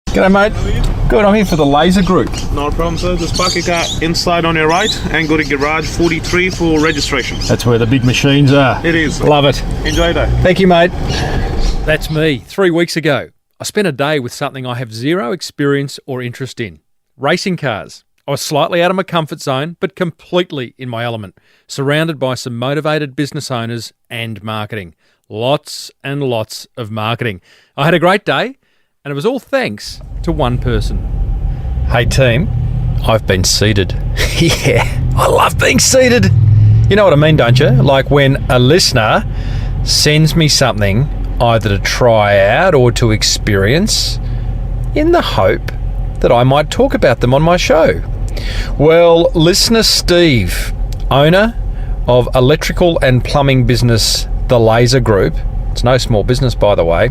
G'day, mate. Good, I'm here for the Laser Group. No problem, sir. Just park your car inside on your right and go to garage 43 for registration. That's where the big machines are. It is. Love it. Enjoy your day. Thank you, mate. That's me. 3 weeks ago, I spent a day with something I have zero experience or interest in. Racing cars. I was slightly out of my comfort zone, but completely in my element, surrounded by some motivated business owners and marketing. Lots and lots of marketing. I had a great day, and it was all thanks to one person. Hey team, I've been seated. Yeah, I love being seated. You know what I mean, don't you? Like when a listener sends me something either to try out or to experience in the hope that I might talk about them on my show. Well, listener Steve, owner of electrical and plumbing business The Laser Group, it's no small business by the way,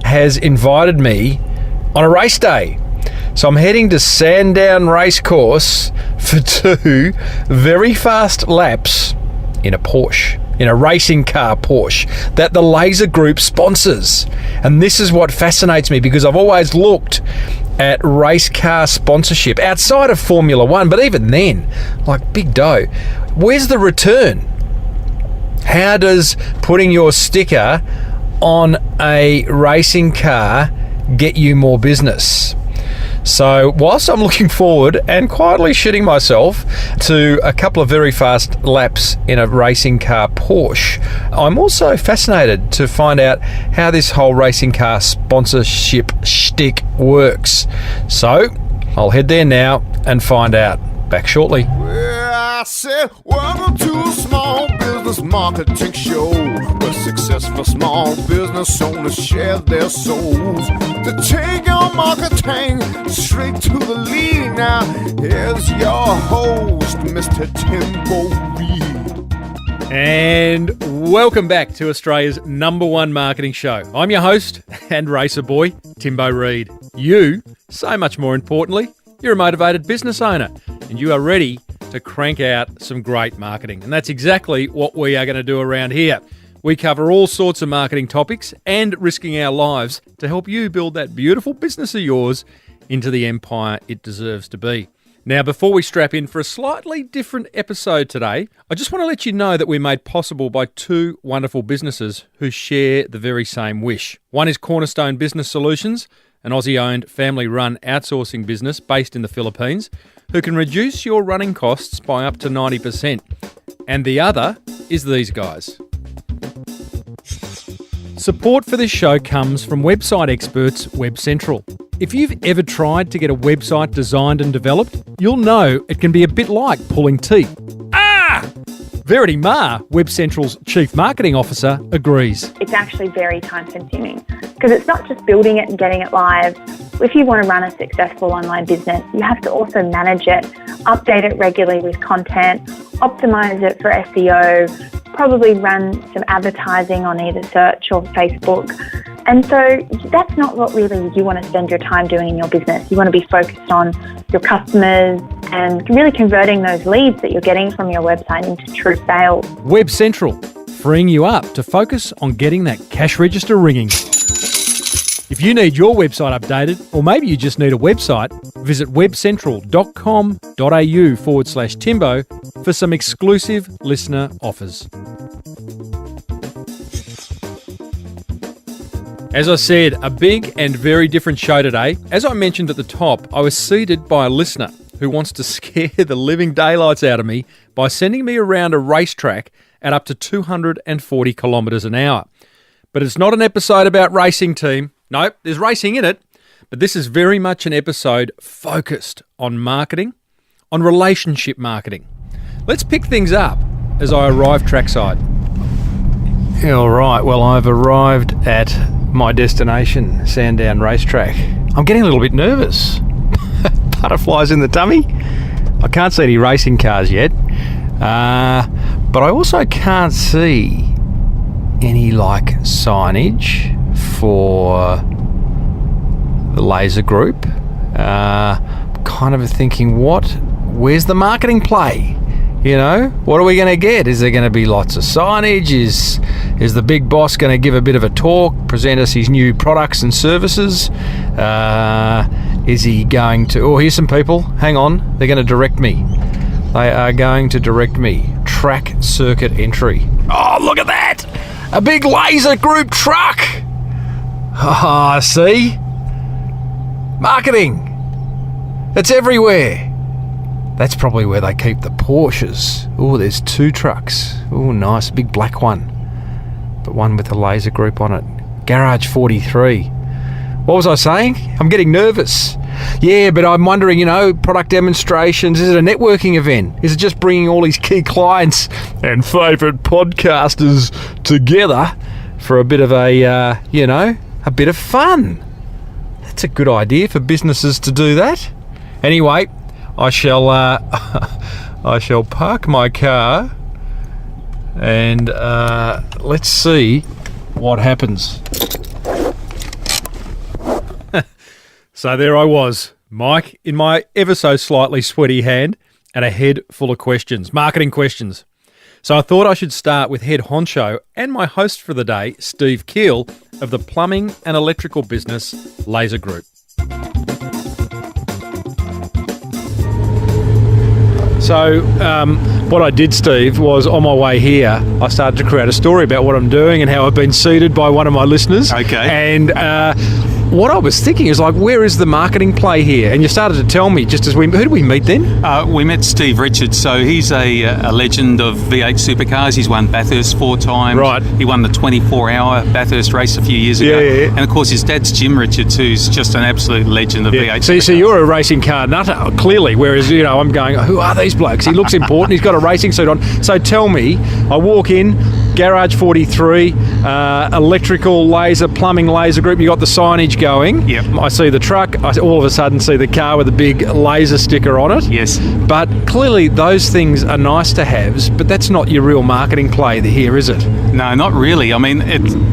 has invited me on a race day. So I'm heading to Sandown Racecourse for 2 very fast laps in a Porsche, in a racing car Porsche that the Laser Group sponsors. And this is what fascinates me, because I've always looked at race car sponsorship outside of Formula One, but even then, like big dough, where's the return? How does putting your sticker on a racing car get you more business? So whilst I'm looking forward and quietly shitting myself to a couple of very fast laps in a racing car Porsche, I'm also fascinated to find out how this whole racing car sponsorship shtick works. So I'll head there now and find out. Back shortly. Well, I said, welcome to a small business marketing show, where successful small business owners share their souls to take your marketing straight to the lead. Now, here's your host, Mr. Timbo Reid. And welcome back to Australia's #1 marketing show. I'm your host and racer boy, Timbo Reid. You, so much more importantly, you're a motivated business owner and you are ready to crank out some great marketing. And that's exactly what we are going to do around here. We cover all sorts of marketing topics and risking our lives to help you build that beautiful business of yours into the empire it deserves to be. Now, before we strap in for a slightly different episode today, I just want to let you know that we're made possible by 2 wonderful businesses who share the very same wish. One is Cornerstone Business Solutions, an Aussie-owned, family-run outsourcing business based in the Philippines, who can reduce your running costs by up to 90%. And the other is these guys. Support for this show comes from website experts Web Central. If you've ever tried to get a website designed and developed, you'll know it can be a bit like pulling teeth. Verity Ma, Web Central's Chief Marketing Officer, agrees. It's actually very time consuming because it's not just building it and getting it live. If you want to run a successful online business, you have to also manage it, update it regularly with content, optimize it for SEO, probably run some advertising on either search or Facebook. And so that's not what really you want to spend your time doing in your business. You want to be focused on your customers and really converting those leads that you're getting from your website into true sales. Web Central, freeing you up to focus on getting that cash register ringing. If you need your website updated, or maybe you just need a website, visit webcentral.com.au/Timbo for some exclusive listener offers. As I said, a big and very different show today. As I mentioned at the top, I was seated by a listener who wants to scare the living daylights out of me by sending me around a racetrack at up to 240 kilometres an hour. But it's not an episode about racing, team. Nope, there's racing in it. But this is very much an episode focused on marketing, on relationship marketing. Let's pick things up as I arrive trackside. All right, well, I've arrived at my destination, Sandown Racetrack. I'm getting a little bit nervous. Butterflies in the tummy. I can't see any racing cars yet, but I also can't see any signage for the Laser Group. Kind of thinking, where's the marketing play? You know, what are we going to get? Is there going to be lots of signage? Is the big boss going to give a bit of a talk, present us his new products and services? Is he going to... Oh, here's some people. Hang on. They're going to direct me. They are going to direct me. Track circuit entry. Oh, look at that! A big laser group truck! Ah, see? Marketing. It's everywhere. That's probably where they keep the Porsches. Oh, there's 2 trucks. Oh, nice. Big black one. But one with a laser group on it. Garage 43. What was I saying? I'm getting nervous. Yeah, but I'm wondering, product demonstrations. Is it a networking event? Is it just bringing all these key clients and favourite podcasters together for a bit of a bit of fun? That's a good idea for businesses to do that. Anyway, I shall park my car and let's see what happens. So there I was, Mike, in my ever so slightly sweaty hand and a head full of questions, marketing questions. So I thought I should start with head honcho and my host for the day, Steve Keil, of the plumbing and electrical business Laser Group. So what I did, Steve, was on my way here, I started to create a story about what I'm doing and how I've been seeded by one of my listeners. Okay. And what I was thinking is where is the marketing play here? And you started to tell me just as who did we meet then? We met Steve Richards. So he's a legend of V8 supercars. He's won Bathurst 4 times. Right. He won the 24-hour Bathurst race a few years ago. Yeah. And of course his dad's Jim Richards, who's just an absolute legend of V8 supercars. So you're a racing car nutter, clearly, whereas, I'm going, who are these blokes? He looks important. He's got a racing suit on. So tell me, I walk in, Garage 43, electrical laser, plumbing laser group. You got the signage going. Yep. I see the truck. I all of a sudden see the car with a big laser sticker on it. Yes. But clearly those things are nice to haves, but that's not your real marketing play here, is it? No, not really. I mean,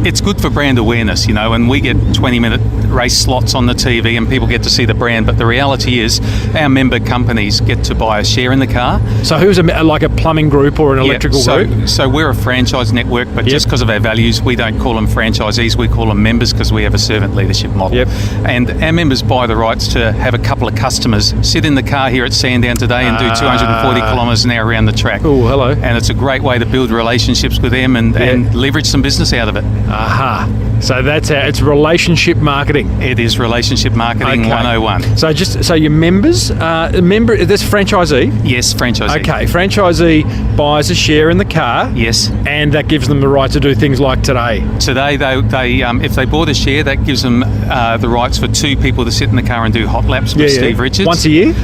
it's good for brand awareness, and we get 20-minute race slots on the TV and people get to see the brand, but the reality is our member companies get to buy a share in the car. So who's like a plumbing group or an electrical group? So we're a franchise network, but just because of our values, we don't call them franchisees, we call them members because we have a servant leadership model. Yep. And our members buy the rights to have a couple of customers sit in the car here at Sandown today and do 240 kilometres an hour around the track. Oh, hello. And it's a great way to build relationships with them and leverage some business out of it. Aha. So that's how it's relationship marketing. It is relationship marketing 101. So your members, this franchisee? Yes, franchisee. Okay, franchisee buys a share in the car. Yes. And that gives them the right to do things like today. Today, they if they bought a share, that gives them the rights for 2 people to sit in the car and do hot laps with Steve Richards. Once a year?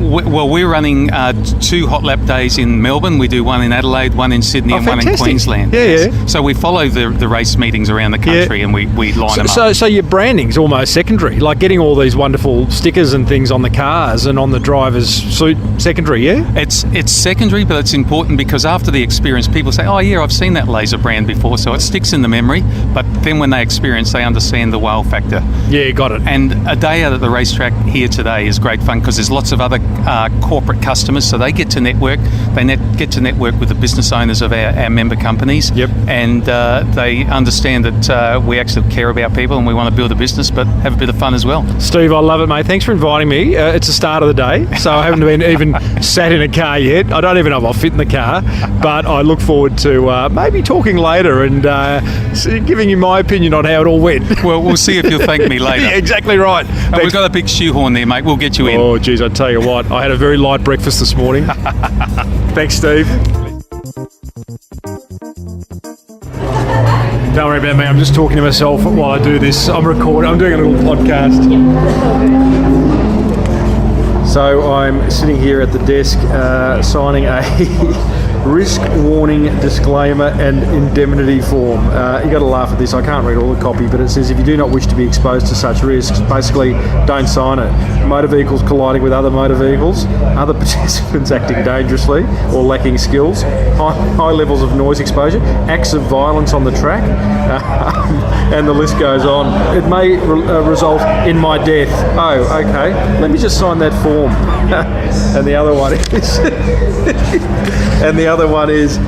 We're running 2 hot lap days in Melbourne. We do one in Adelaide, one in Sydney, and fantastic. one in Queensland. Yeah. So we follow the race meetings around the country and we line them up. So your branding's almost secondary, like getting all these wonderful stickers and things on the cars and on the driver's suit, secondary, yeah? It's secondary, but it's important because after the experience, people say, oh yeah, I've seen that laser brand before, so it sticks in the memory, but then when they experience, they understand the wow factor. Yeah, got it. And a day out at the racetrack here today is great fun because there's lots of other corporate customers, so they get to network. They get to network with the business owners of our member companies. Yep. And they understand that we actually care about people and we want to build a business, but have a bit of fun as well. Steve, I love it, mate. Thanks for inviting me. It's the start of the day, so I haven't been even sat in a car yet. I don't even know if I'll fit in the car, but I look forward to maybe talking later and giving you my opinion on how it all went. Well, we'll see if you'll thank me later. Yeah, exactly right. We've got a big shoehorn there, mate. We'll get you in. Oh, geez, I tell you what, I had a very light breakfast this morning. Thanks, Steve. Don't worry about me. I'm just talking to myself while I do this. I'm recording. I'm doing a little podcast. So I'm sitting here at the desk signing a risk warning disclaimer and indemnity form. You got to laugh at this. I can't read all the copy, but it says if you do not wish to be exposed to such risks, basically don't sign it. Motor vehicles colliding with other motor vehicles, other participants acting dangerously or lacking skills, high levels of noise exposure, acts of violence on the track, and the list goes on. It may result in my death. Oh, okay. Let me just sign that form. And the other one is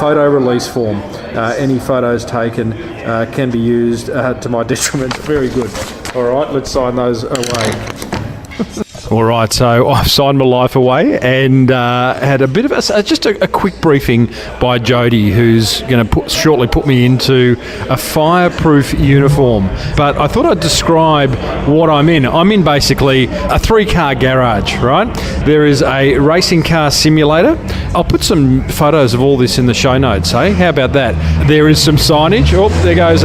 photo release form. Any photos taken can be used to my detriment. Very good. All right, let's sign those away. All right, so I've signed my life away and had a bit of just a quick briefing by Jody, who's going to shortly put me into a fireproof uniform. But I thought I'd describe what I'm in. I'm in basically a 3-car garage, right? There is a racing car simulator. I'll put some photos of all this in the show notes, hey? How about that? There is some signage. Oh, there goes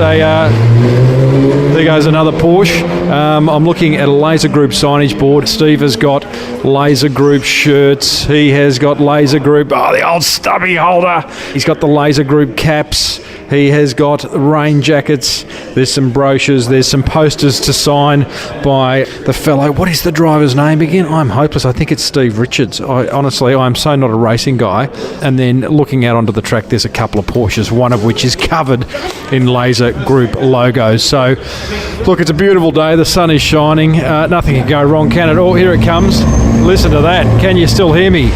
another Porsche. I'm looking at a Laser Group signage board. Steve has got Laser Group shirts. He has got Laser Group, the old stubby holder. He's got the Laser Group caps. He has got rain jackets. There's some brochures. There's some posters to sign by the fellow. What is the driver's name again? I'm hopeless. I think it's Steve Richards. I'm so not a racing guy. And then looking out onto the track, there's a couple of Porsches, one of which is covered in Laser Group logos. So, look, it's a beautiful day. The sun is shining. Nothing can go wrong, can it? Oh, here it comes. Listen to that. Can you still hear me?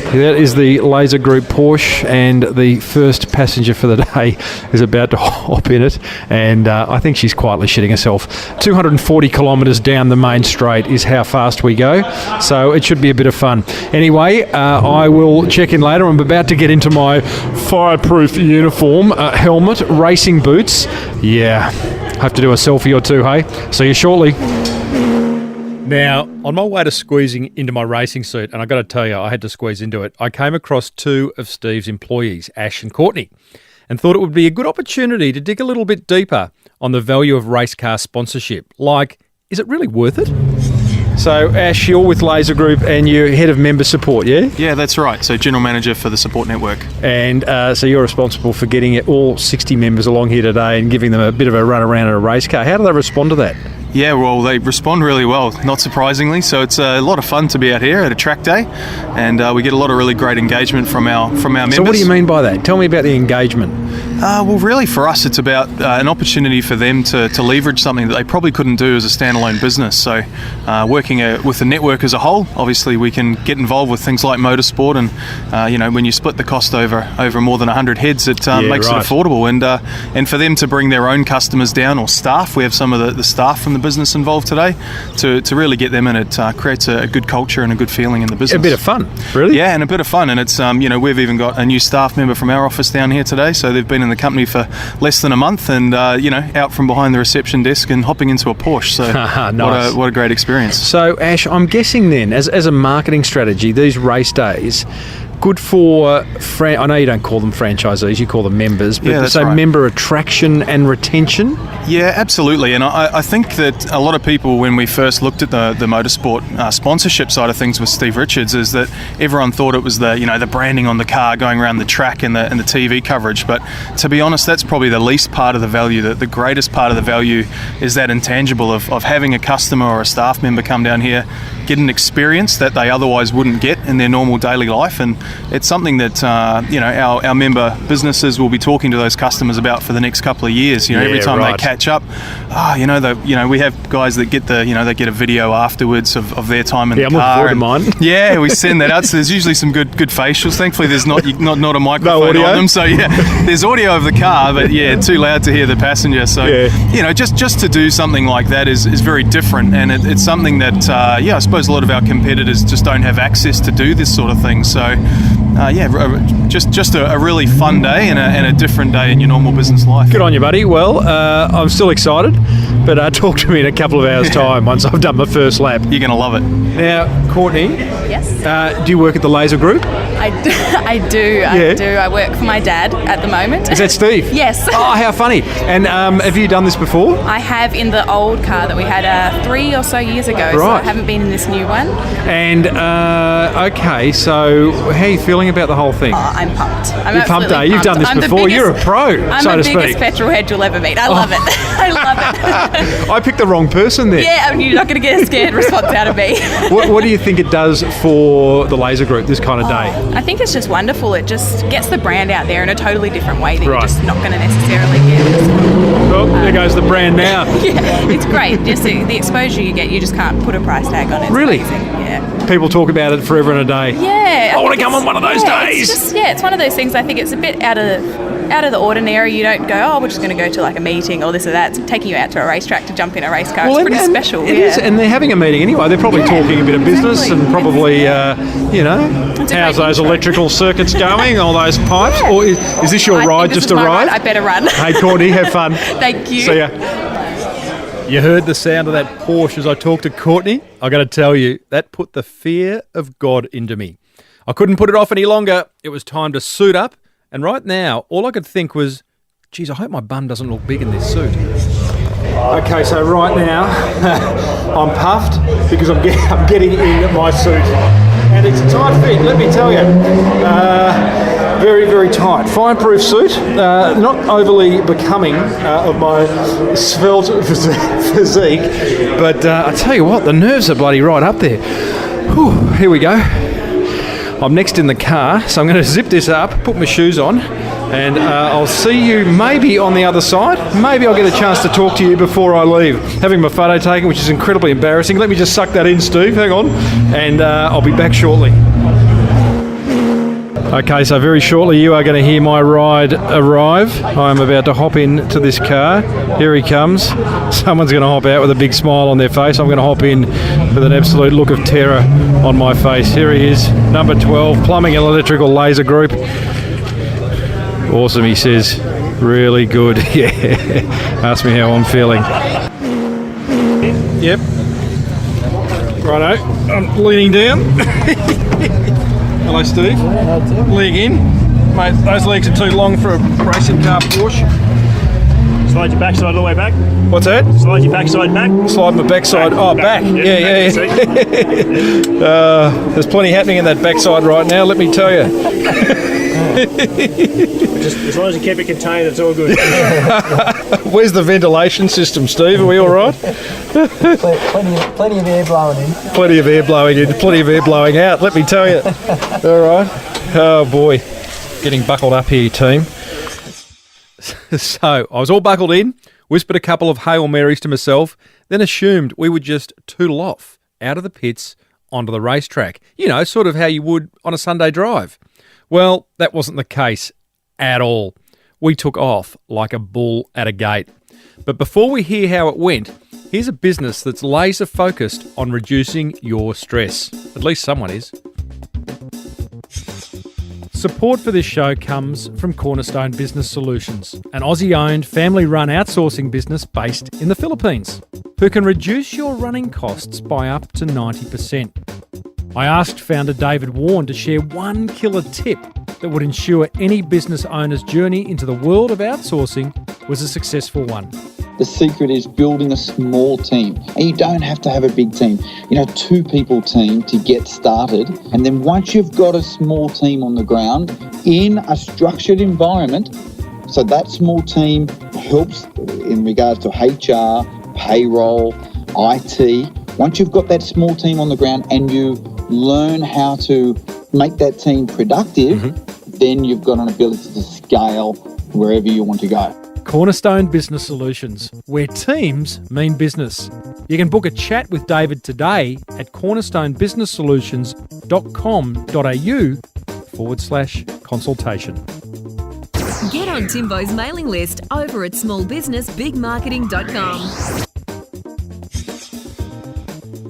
That is the Laser Group Porsche, and the first passenger for the day is about to hop in it, and I think she's quietly shitting herself. 240 kilometres down the main straight is how fast we go, so it should be a bit of fun. Anyway, I will check in later. I'm about to get into my fireproof uniform, helmet, racing boots. Yeah, have to do a selfie or two, hey? See you shortly. Now, on my way to squeezing into my racing suit, and I got to tell you, I had to squeeze into it, I came across 2 of Steve's employees, Ash and Courtney, and thought it would be a good opportunity to dig a little bit deeper on the value of race car sponsorship. Like, is it really worth it? So, Ash, you're with Laser Group and you're head of member support, yeah? Yeah, that's right. So general manager for the support network. And so you're responsible for getting all 60 members along here today and giving them a bit of a run around in a race car. How do they respond to that? Yeah, well, they respond really well, not surprisingly. So it's a lot of fun to be out here at a track day, and we get a lot of really great engagement from our members. So what do you mean by that? Tell me about the engagement. Well, really for us, it's about an opportunity for them to leverage something that they probably couldn't do as a standalone business. So working with the network as a whole, obviously we can get involved with things like motorsport, and when you split the cost over more than 100 heads, it makes it affordable. And for them to bring their own customers down, or staff, we have some of the staff from the business involved today, to really get them in. It creates a good culture and a good feeling in the business. A bit of fun, really? Yeah, and a bit of fun. And it's we've even got a new staff member from our office down here today, so they've been in the company for less than a month, and out from behind the reception desk and hopping into a Porsche. So nice. what a great experience. So Ash, I'm guessing then, as a marketing strategy, these race days, good for, I know you don't call them franchisees, you call them members, but so right. Member attraction and retention? Yeah, absolutely. And I think that a lot of people, when we first looked at the motorsport sponsorship side of things with Steve Richards, is that everyone thought it was the branding on the car going around the track and the TV coverage. But to be honest, that's probably the least part of the value. The greatest part of the value is that intangible of having a customer or a staff member come down here, get an experience that they otherwise wouldn't get in their normal daily life. And it's something that our member businesses will be talking to those customers about for the next couple of years. Every time they catch up, we have guys that get they get a video afterwards of their time in the car. I'm looking forward to mine. Yeah, we send that out. So there's usually some good facials. Thankfully, there's not a microphone on them. So yeah, there's audio of the car, but yeah, too loud to hear the passenger. So just to do something like that is very different, and it's something that I suppose a lot of our competitors just don't have access to do this sort of thing. So. Just a really fun day and a different day in your normal business life. Good on you, buddy. Well, I'm still excited, but talk to me in a couple of hours' time once I've done my first lap. You're going to love it. Now, Courtney. Yes. Do you work at the Laser Group? I do. I work for my dad at the moment. Is that Steve? Yes. Oh, how funny. And have you done this before? I have, in the old car that we had 3 or so years ago. Right. So I haven't been in this new one. And, okay, so how are you feeling about the whole thing? Oh, I'm pumped. You're pumped, eh? You've done this before. You're a pro, so to speak. I'm the biggest petrol head you'll ever meet. I love it. I love it. I picked the wrong person there. Yeah, you're not going to get a scared response out of me. What do you think it does for the Laser Group this kind of day? I think it's just wonderful. It just gets the brand out there in a totally different way that you're just not going to necessarily get. Oh, there goes the brand now. Yeah, it's great. Just the exposure you get, you just can't put a price tag on it. It's really? amazing. Yeah. People talk about it forever and a day. Yeah. I want to come on one of those days. It's one of those things. I think it's a bit out of out of the ordinary. You don't go, oh, we're just going to go to like a meeting or this or that. It's taking you out to a racetrack to jump in a race car. It's pretty special. It is, and they're having a meeting anyway. They're probably talking a bit of business exactly. and probably, how's those electrical circuits going, all those pipes? Or is this your ride, just a ride? I better run. Hey, Courtney, have fun. Thank you. See ya. You heard the sound of that Porsche as I talked to Courtney. I got to tell you, that put the fear of God into me. I couldn't put it off any longer. It was time to suit up. And right now, all I could think was, geez, I hope my bum doesn't look big in this suit. Okay, so right now, I'm puffed because I'm getting in my suit. And it's a tight fit, let me tell you. Very, very tight. Fireproof suit, not overly becoming of my svelte physique, but I tell you what, the nerves are bloody right up there. Whew, here we go. I'm next in the car, so I'm going to zip this up, put my shoes on, and I'll see you maybe on the other side. Maybe I'll get a chance to talk to you before I leave. Having my photo taken, which is incredibly embarrassing. Let me just suck that in, Steve. Hang on. And I'll be back shortly. Okay, so very shortly you are going to hear my ride arrive. I'm about to hop into this car. Here he comes. Someone's going to hop out with a big smile on their face. I'm going to hop in with an absolute look of terror on my face. Here he is, number 12, Plumbing and Electrical Laser Group. Awesome, he says. Really good. Yeah. Ask me how I'm feeling. Yep. Righto. I'm leaning down. Hello, Steve. Leg in. Mate, those legs are too long for a racing car Porsche. Slide your backside all the way back. What's that? Slide your backside back. Slide my backside. Back. Yeah. There's plenty happening in that backside right now, let me tell you. Just as long as you keep it contained, it's all good. Where's the ventilation system, Steve? Are we all right? Plenty of air blowing in. Plenty of air blowing in, plenty of air blowing out, let me tell you. All right. Oh, boy. Getting buckled up here, team. So, I was all buckled in, whispered a couple of Hail Marys to myself, then assumed we would just tootle off out of the pits onto the racetrack. You know, sort of how you would on a Sunday drive. Well, that wasn't the case at all. We took off like a bull at a gate. But before we hear how it went, here's a business that's laser focused on reducing your stress. At least someone is. Support for this show comes from Cornerstone Business Solutions, an Aussie-owned, family-run outsourcing business based in the Philippines, who can reduce your running costs by up to 90%. I asked founder David Warren to share one killer tip that would ensure any business owner's journey into the world of outsourcing was a successful one. The secret is building a small team. And you don't have to have a big team. 2-people team to get started. And then once you've got a small team on the ground in a structured environment, so that small team helps in regards to HR, payroll, IT. Once you've got that small team on the ground and you learn how to make that team productive, then you've got an ability to scale wherever you want to go. Cornerstone Business Solutions, where teams mean business. You can book a chat with David today at cornerstonebusinesssolutions.com.au/consultation. Get on Timbo's mailing list over at smallbusinessbigmarketing.com.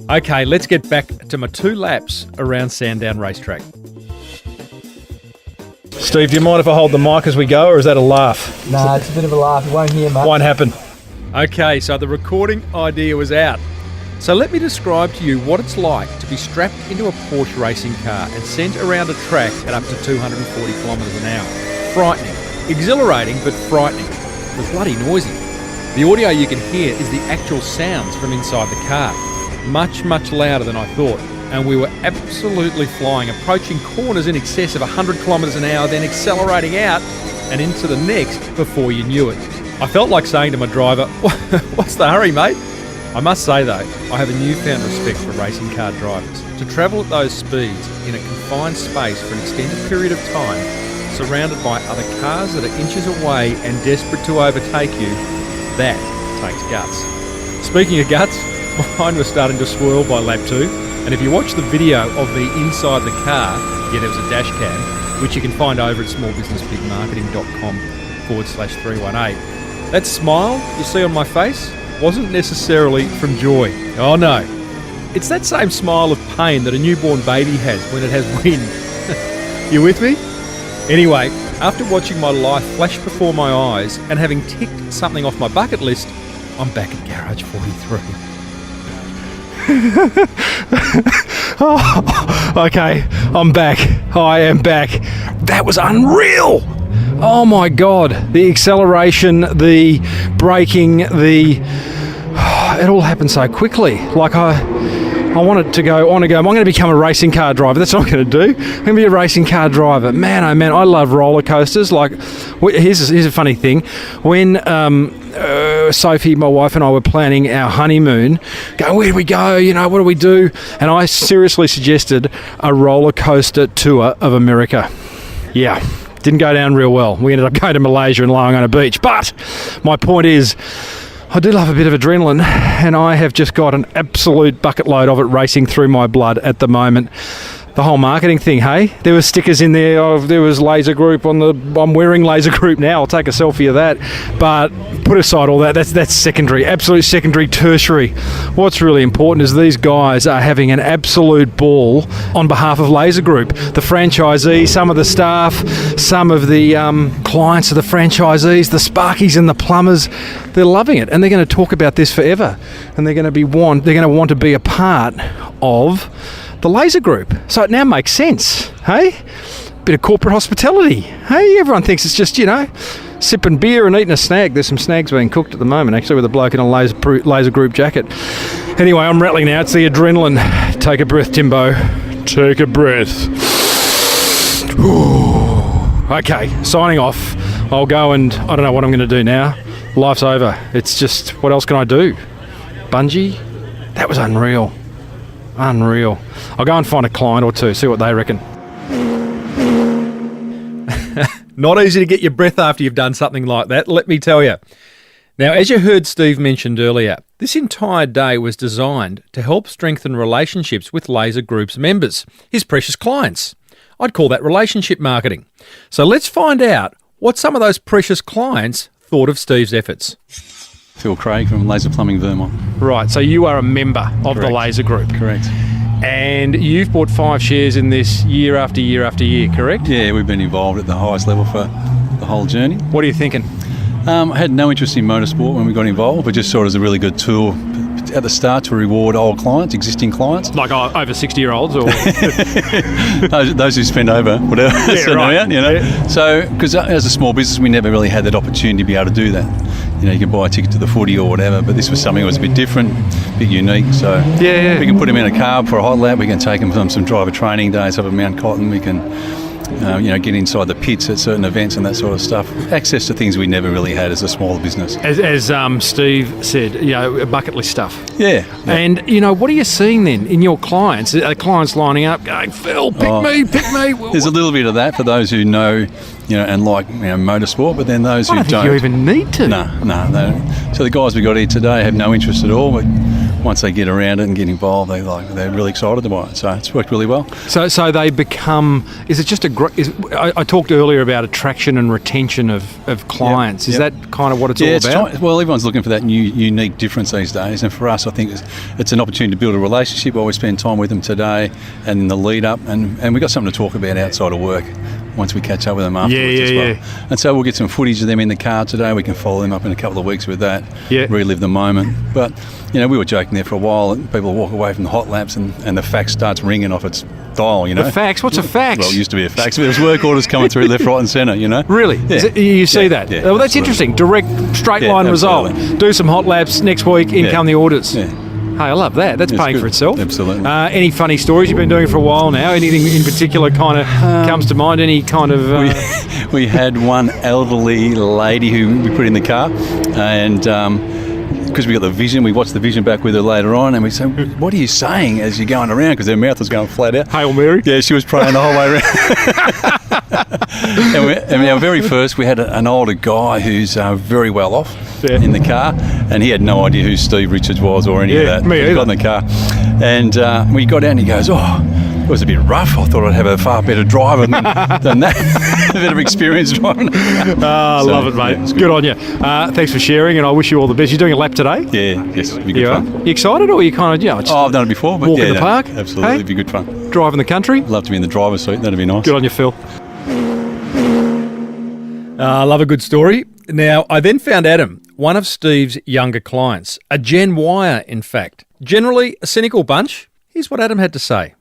Okay, let's get back to my 2 laps around Sandown Racetrack. Steve, do you mind if I hold the mic as we go, or is that a laugh? Nah, it's a bit of a laugh. You won't hear much. Won't happen. Okay, so the recording idea was out. So let me describe to you what it's like to be strapped into a Porsche racing car and sent around a track at up to 240 kilometres an hour. Frightening. Exhilarating, but frightening. It was bloody noisy. The audio you can hear is the actual sounds from inside the car. Much, much louder than I thought. And we were absolutely flying, approaching corners in excess of 100 kilometres an hour, then accelerating out and into the next before you knew it. I felt like saying to my driver, "What's the hurry, mate?" I must say though, I have a newfound respect for racing car drivers. To travel at those speeds in a confined space for an extended period of time, surrounded by other cars that are inches away and desperate to overtake you, that takes guts. Speaking of guts, mine was starting to swirl by lap 2. And if you watch the video of me inside the car, there was a dash cam, which you can find over at smallbusinessbigmarketing.com. 0488-318. That smile you see on my face wasn't necessarily from joy. Oh no. It's that same smile of pain that a newborn baby has when it has wind. You with me? Anyway, after watching my life flash before my eyes and having ticked something off my bucket list, I'm back at Garage 43. Oh, okay, I'm back. I am back. That was unreal. Oh my God. The acceleration, the braking, it all happened so quickly. Like I wanted to go on and go, I'm going to become a racing car driver. That's what I'm going to do. I'm going to be a racing car driver. Man, oh man, I love roller coasters. Like, here's a funny thing. When Sophie, my wife, and I were planning our honeymoon, going, where do we go? You know, what do we do? And I seriously suggested a roller coaster tour of America. Yeah, didn't go down real well. We ended up going to Malaysia and lying on a beach. But my point is, I do love a bit of adrenaline, and I have just got an absolute bucket load of it racing through my blood at the moment. The whole marketing thing, hey? There were stickers in there. There was Laser Group I'm wearing Laser Group now. I'll take a selfie of that. But put aside all that. That's secondary. Absolute secondary, tertiary. What's really important is these guys are having an absolute ball on behalf of Laser Group. The franchisee, some of the staff, some of the clients of the franchisees, the Sparkies and the plumbers, they're loving it. And they're going to talk about this forever. And they're going to want to be a part of the Laser Group. So it now makes sense, hey? Bit of corporate hospitality, hey? Everyone thinks it's just, sipping beer and eating a snag. There's some snags being cooked at the moment, actually, with a bloke in a Laser Group jacket. Anyway, I'm rattling now. It's the adrenaline. Take a breath, Timbo. Take a breath. Okay, signing off. I'll go and I don't know what I'm going to do now. Life's over. It's just, what else can I do? Bungee? That was unreal. Unreal. I'll go and find a client or two, see what they reckon. Not easy to get your breath after you've done something like that, let me tell you. Now, as you heard Steve mentioned earlier, this entire day was designed to help strengthen relationships with Laser Group's members, his precious clients. I'd call that relationship marketing. So let's find out what some of those precious clients thought of Steve's efforts. Phil Craig from Laser Plumbing Vermont. Right, so you are a member of the Laser Group. Correct. And you've bought 5 shares in this year after year after year, correct? Yeah, we've been involved at the highest level for the whole journey. What are you thinking? I had no interest in motorsport when we got involved, but just saw it as a really good tool at the start to reward old clients, existing clients. Like over 60-year-olds? Or those who spend over whatever. Yeah, right. Yeah. So, because as a small business, we never really had that opportunity to be able to do that. You can buy a ticket to the footy or whatever, but this was something that was a bit different, a bit unique. So we can put them in a car for a hot lap. We can take them from some driver training days up at Mount Cotton. We can get inside the pits at certain events and that sort of stuff. Access to things we never really had as a smaller business. As Steve said, bucket list stuff. Yeah. And, what are you seeing then in your clients? Are clients lining up going, Phil, pick me? There's a little bit of that for those who know, and like motorsport, but then those who don't. I don't think you even need to. No, they don't. So the guys we got here today have no interest at all, but once they get around it and get involved, they're really excited about it. So it's worked really well. So they become. Is it just I talked earlier about attraction and retention of clients. Is that kind of what it's all about? Well, everyone's looking for that new, unique difference these days, and for us, I think it's an opportunity to build a relationship while we spend time with them today and in the lead up, and we've got something to talk about outside of work once we catch up with them afterwards as well. Yeah. And so we'll get some footage of them in the car today. We can follow them up in a couple of weeks with that, relive the moment. But, we were joking there for a while, and people walk away from the hot laps and the fax starts ringing off its dial, The fax? What's a fax? Well, it used to be a fax, but there's work orders coming through left, right and centre, Really? Yeah. You see that? Yeah, well, that's interesting. Direct, straight line result. Do some hot laps, next week, in come the orders. Yeah. Hey, I love that. That's paying for itself. Absolutely. Any funny stories? You've been doing it for a while now. Anything in particular kind of comes to mind? Any kind of... We had one elderly lady who we put in the car, and because we got the vision, we watched the vision back with her later on, and we said, what are you saying as you're going around? Because her mouth was going flat out. Hail Mary? Yeah, she was praying the whole way around. and our very first, we had an older guy who's very well off in the car, and he had no idea who Steve Richards was or any of that. Me either. He got in the car, and we got out and he goes, was a bit rough. I thought I'd have a far better driver than that. A bit of experience driving. I love it, mate. Yeah, good on you. Thanks for sharing, and I wish you all the best. You're doing a lap today? Yeah, yes, it'll be good fun. You excited, or are you kind of, just I've done it before, but walk in the park? Absolutely, hey? it'd be good fun. Driving the country? Love to be in the driver's seat, that'd be nice. Good on you, Phil. I love a good story. Now, I then found Adam, one of Steve's younger clients, a Gen Wire, in fact. Generally a cynical bunch. Here's what Adam had to say.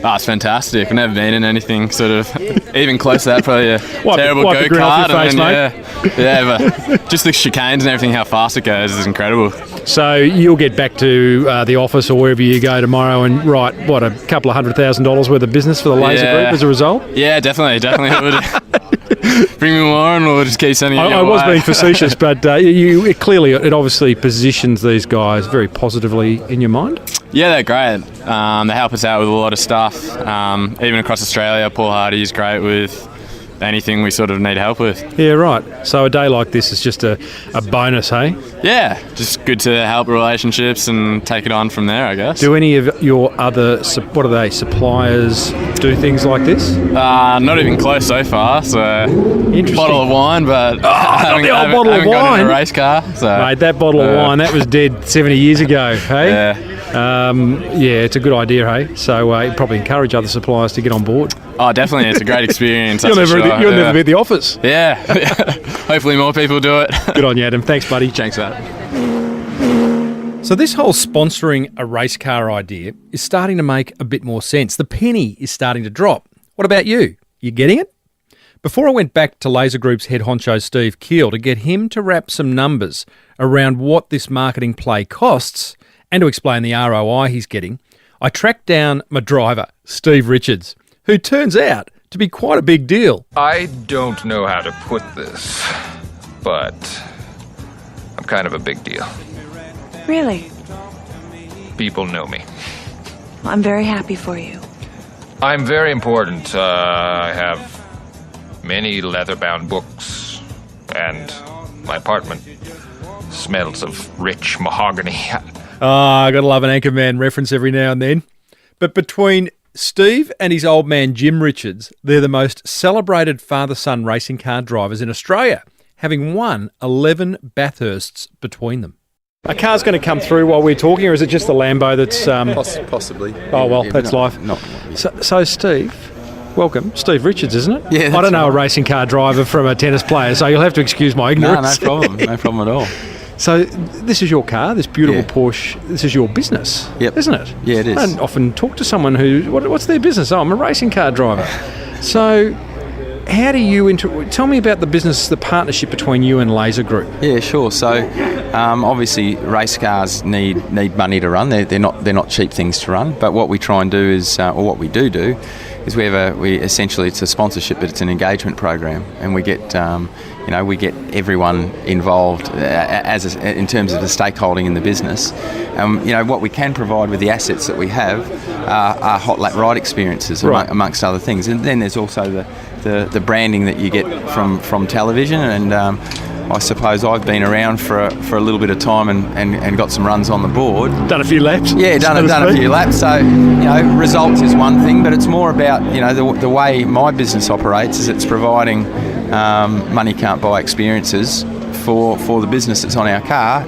Oh, it's fantastic. I've never been in anything sort of even close to that. Probably a terrible wipe the grin off go-kart. your face, But just the chicanes and everything, how fast it goes is incredible. So you'll get back to the office or wherever you go tomorrow and write, a couple of $100,000 worth of business for the Laser Group as a result? Yeah, definitely. Bring me more and we'll just keep sending you I was being facetious, but it obviously positions these guys very positively in your mind. Yeah, they're great. They help us out with a lot of stuff. Even across Australia, Paul Hardy's great with anything we sort of need help with. Yeah, right. So a day like this is just a bonus, hey? Yeah, just good to help relationships and take it on from there, I guess. Do any of your other, suppliers do things like this? Not even close so far. So interesting. Bottle of wine, but bottle of wine. Got in a race car. So. Mate, that bottle of wine, that was dead 70 years ago, hey? Yeah. It's a good idea, hey? So you'd probably encourage other suppliers to get on board. Oh, definitely. It's a great experience. You'll never be at the office. Yeah. Hopefully more people do it. Good on you, Adam. Thanks, buddy. Thanks, Matt. So this whole sponsoring a race car idea is starting to make a bit more sense. The penny is starting to drop. What about you? You getting it? Before I went back to Laser Group's head honcho Steve Keil to get him to wrap some numbers around what this marketing play costs and to explain the ROI he's getting, I tracked down my driver, Steve Richards, who turns out to be quite a big deal. I don't know how to put this, but I'm kind of a big deal. Really? People know me. I'm very happy for you. I'm very important. I have many leather-bound books, and my apartment smells of rich mahogany. I gotta love an Anchorman reference every now and then. But between Steve and his old man Jim Richards, they're the most celebrated father-son racing car drivers in Australia, having won 11 Bathursts between them. A car's going to come through while we're talking, or is it just the Lambo that's... Possibly. Oh, well, that's life. So, Steve, welcome. Steve Richards, isn't it? Yeah, I don't know a racing car driver from a tennis player, so you'll have to excuse my ignorance. No problem. No problem at all. So this is your car, this beautiful Porsche. This is your business, isn't it? Yeah, it is. I don't often talk to someone who, what's their business? Oh, I'm a racing car driver. So how do you, tell me about the business, the partnership between you and Laser Group. Yeah, sure. So obviously race cars need money to run. They're not cheap things to run. But what we try and do is, or what we do is we essentially, it's a sponsorship, but it's an engagement program, and we get we get everyone involved in terms of the stakeholding in the business. What we can provide with the assets that we have are hot lap ride experiences, amongst other things. And then there's also the branding that you get from television. And I suppose I've been around for a little bit of time and got some runs on the board. Done a few laps. Yeah, done a few laps. So results is one thing, but it's more about the way my business operates is it's providing money can't buy experiences for the business that's on our car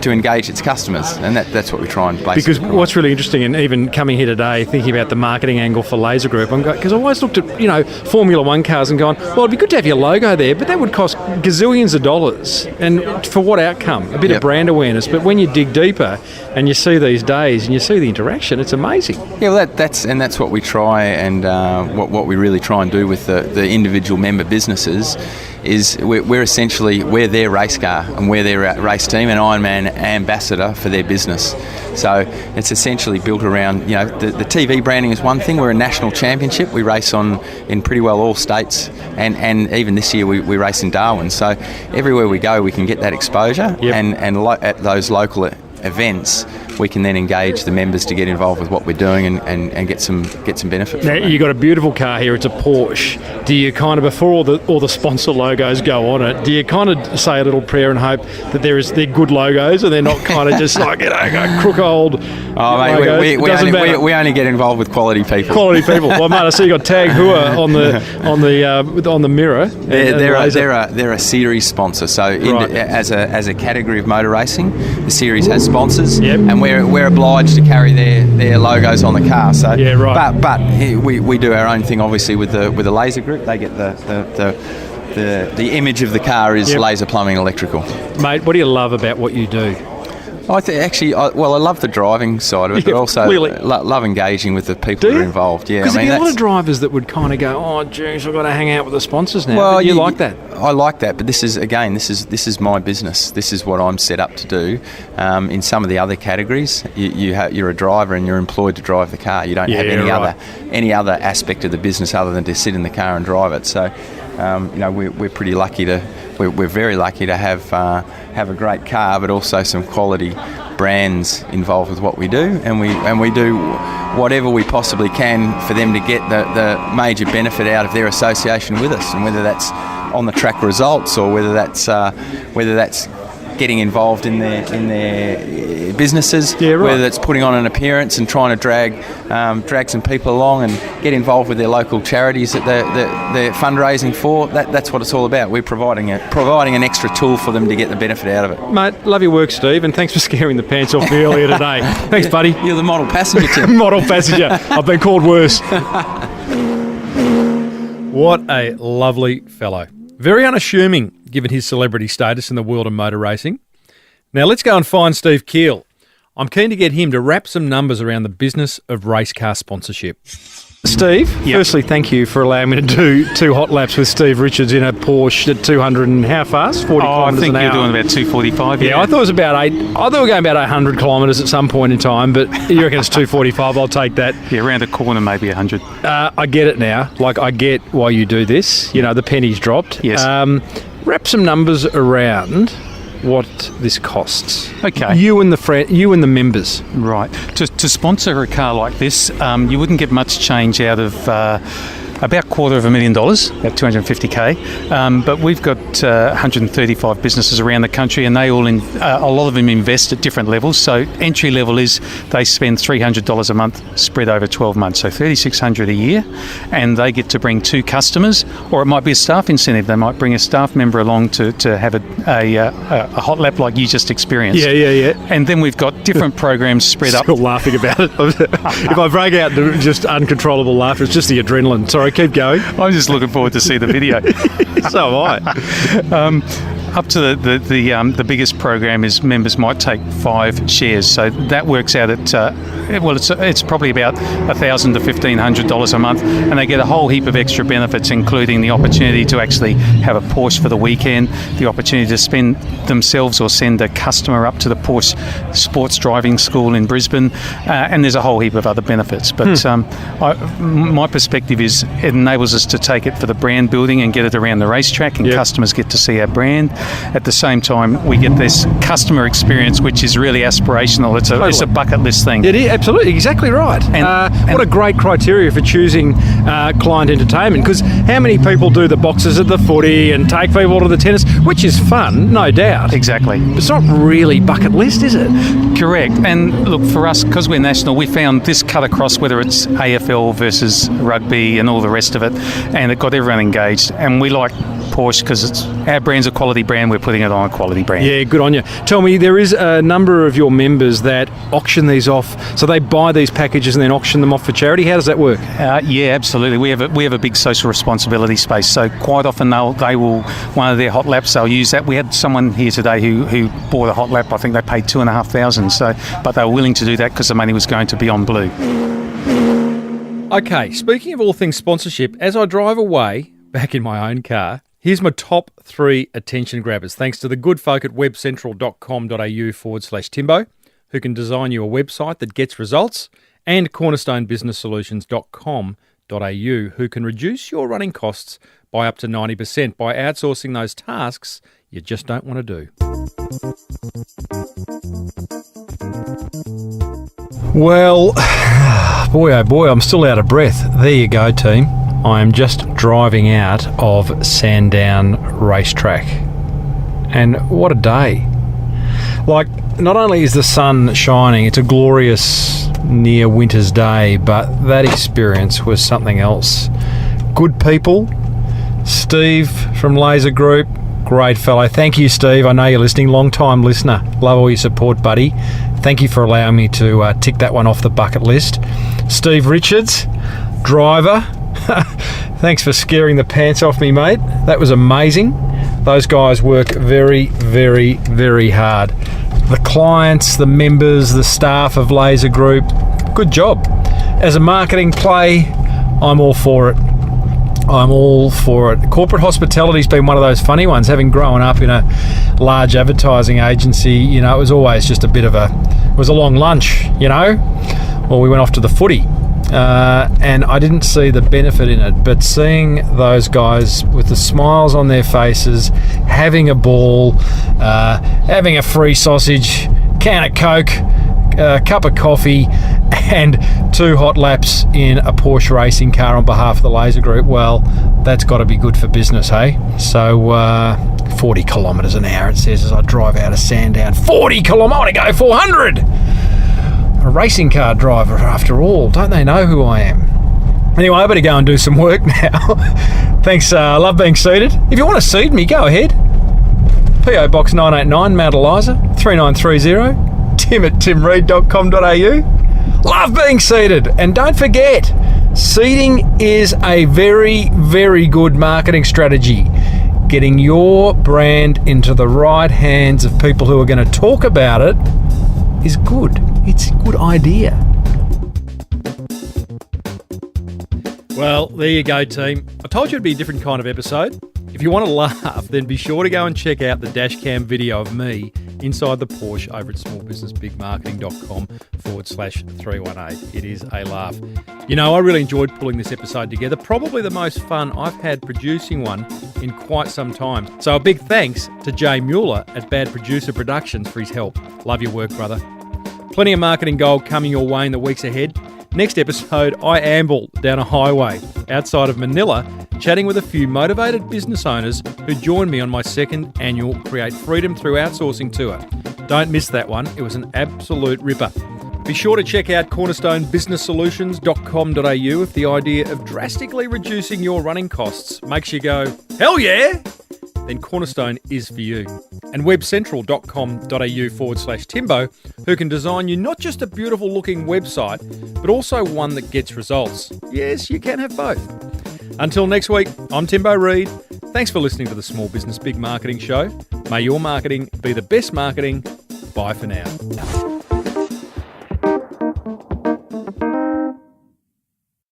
to engage its customers, and that's what we try and basically Because what's really interesting, and even coming here today thinking about the marketing angle for Laser Group, because I always looked at Formula One cars and gone, well, it'd be good to have your logo there, but that would cost gazillions of dollars, and for what outcome? A bit of brand awareness. But when you dig deeper and you see these days and you see the interaction, it's amazing. Yeah, well, that's what we try, and what we really try and do with the individual member businesses is we're their race car and we're their race team and Ironman ambassador for their business. So it's essentially built around, the TV branding is one thing. We're a national championship. We race in pretty well all states, and even this year we race in Darwin. So everywhere we go we can get that exposure, and at those local events we can then engage the members to get involved with what we're doing and get some benefit from Now, it. you've got a beautiful car here. It's a Porsche. Do you kind of, before all the sponsor logos go on it, do you kind of say a little prayer and hope that they're good logos and they're not kind of just like, crook old logos? We only get involved with quality people. Quality people. Well, mate, I see you got Tag Heuer on the mirror. They're a series sponsor. So as a category of motor racing, the series has sponsors, and we're obliged to carry their logos on the car. So but we do our own thing, obviously, with the laser group. They get the image of the car is laser plumbing electrical. Mate, what do you love about what you do? I love the driving side of it, but also love engaging with the people that are involved. Yeah, because there's a lot of drivers that would kind of go, "Oh, geez, I've got to hang out with the sponsors now." Well, but you like that? I like that, but this is my business. This is what I'm set up to do. In some of the other categories, you're a driver and you're employed to drive the car. You don't have any other aspect of the business other than to sit in the car and drive it. So, we're pretty lucky we're very lucky to have a great car, but also some quality brands involved with what we do, and we do whatever we possibly can for them to get the major benefit out of their association with us, and whether that's on the track results or whether that's getting involved in their businesses, whether that's putting on an appearance and trying to drag some people along and get involved with their local charities that they're fundraising for. That's what it's all about. We're providing an extra tool for them to get the benefit out of it. Mate, love your work, Steve, and thanks for scaring the pants off me earlier today. Thanks, buddy. You're the model passenger, Tim. Model passenger. I've been called worse. What a lovely fellow. Very unassuming, given his celebrity status in the world of motor racing. Now let's go and find Steve Keil. I'm keen to get him to wrap some numbers around the business of race car sponsorship. Steve, firstly, thank you for allowing me to do 2 hot laps with Steve Richards in a Porsche at 200 and how fast? 40 kilometres an hour. I think you're doing about 245. Yeah, I thought it was about 8. I thought we were going about 800 kilometres at some point in time, but you reckon it's 245? I'll take that. Yeah, around a corner, maybe 100. I get it now. Like, I get why you do this. You know, the penny's dropped. Yes. Wrap some numbers around what this costs. Okay. You and the members. Right. To sponsor a car like this, you wouldn't get much change out of about $250,000, about 250K. But we've got 135 businesses around the country, and they all a lot of them invest at different levels. So entry level is they spend $300 a month spread over 12 months, so $3,600 a year, and they get to bring 2 customers, or it might be a staff incentive. They might bring a staff member along to have a hot lap like you just experienced. Yeah. And then we've got different programs spread up. Still laughing about it. If I break out into just uncontrollable laughter, it's just the adrenaline. Sorry, keep going. I'm just looking forward to see the video. So am I. Up to the biggest program is members might take 5 shares, so that works out at it's probably about $1,000 to $1,500 a month, and they get a whole heap of extra benefits, including the opportunity to actually have a Porsche for the weekend, the opportunity to spend themselves or send a customer up to the Porsche Sports Driving School in Brisbane, and there's a whole heap of other benefits. But my perspective is it enables us to take it for the brand building and get it around the racetrack, and customers get to see our brand. At the same time, we get this customer experience, which is really aspirational. It's a bucket list thing. It is, absolutely, exactly right. And what a great criteria for choosing client entertainment, because how many people do the boxes at the footy and take people to the tennis, which is fun, no doubt. Exactly. But it's not really bucket list, is it? Correct. And look, for us, because we're national, we found this cut across, whether it's AFL versus rugby and all the rest of it, and it got everyone engaged. And we like Porsche because our brand's a quality brand. We're putting it on a quality brand. Yeah, good on you. Tell me, there is a number of your members that auction these off, so they buy these packages and then auction them off for charity. How does that work? Yeah, absolutely. We have a big social responsibility space, so quite often they will, one of their hot laps, they'll use that. We had someone here today who bought a hot lap. I think they paid $2,500, but they were willing to do that because the money was going to be on blue. Okay, speaking of all things sponsorship, as I drive away back in my own car, here's my top 3 attention grabbers, thanks to the good folk at webcentral.com.au/Timbo, who can design you a website that gets results, and cornerstonebusinesssolutions.com.au, who can reduce your running costs by up to 90% by outsourcing those tasks you just don't want to do. Well, boy oh boy, I'm still out of breath. There you go, team. I am just driving out of Sandown Racetrack. And what a day. Like, not only is the sun shining, it's a glorious near winter's day, but that experience was something else. Good people. Steve from Laser Group, great fellow. Thank you, Steve. I know you're listening. Long-time listener. Love all your support, buddy. Thank you for allowing me to tick that one off the bucket list. Steve Richards, driver. Thanks for scaring the pants off me, mate. That was amazing. Those guys work very, very, very hard. The clients, the members, the staff of Laser Group, good job. As a marketing play, I'm all for it. I'm all for it. Corporate hospitality's been one of those funny ones. Having grown up in a large advertising agency, you know, it was always just it was a long lunch, you know, or we went off to the footy. And I didn't see the benefit in it, but seeing those guys with the smiles on their faces, having a ball, having a free sausage, can of Coke, a cup of coffee, and 2 hot laps in a Porsche racing car on behalf of the Laser Group, well, that's got to be good for business, hey? So 40 kilometres an hour, it says, as I drive out of Sandown. 40 kilometres, I want to go 400! A racing car driver, after all. Don't they know who I am? Anyway, I better go and do some work now. Thanks, love being seated. If you want to seed me, go ahead. P.O. Box 989, Mount Eliza, 3930, tim@timreid.com.au. Love being seated. And don't forget, seeding is a very, very good marketing strategy. Getting your brand into the right hands of people who are going to talk about it is good. It's a good idea. Well, there you go, team. I told you it'd be a different kind of episode. If you want to laugh, then be sure to go and check out the dashcam video of me inside the Porsche over at smallbusinessbigmarketing.com/318. It is a laugh. You know, I really enjoyed pulling this episode together. Probably the most fun I've had producing one in quite some time. So a big thanks to Jay Mueller at Bad Producer Productions for his help. Love your work, brother. Plenty of marketing gold coming your way in the weeks ahead. Next episode, I amble down a highway outside of Manila, chatting with a few motivated business owners who joined me on my second annual Create Freedom Through Outsourcing tour. Don't miss that one. It was an absolute ripper. Be sure to check out cornerstonebusinesssolutions.com.au if the idea of drastically reducing your running costs makes you go, hell yeah! Then Cornerstone is for you. And webcentral.com.au/Timbo, who can design you not just a beautiful looking website, but also one that gets results. Yes, you can have both. Until next week, I'm Timbo Reid. Thanks for listening to the Small Business Big Marketing Show. May your marketing be the best marketing. Bye for now.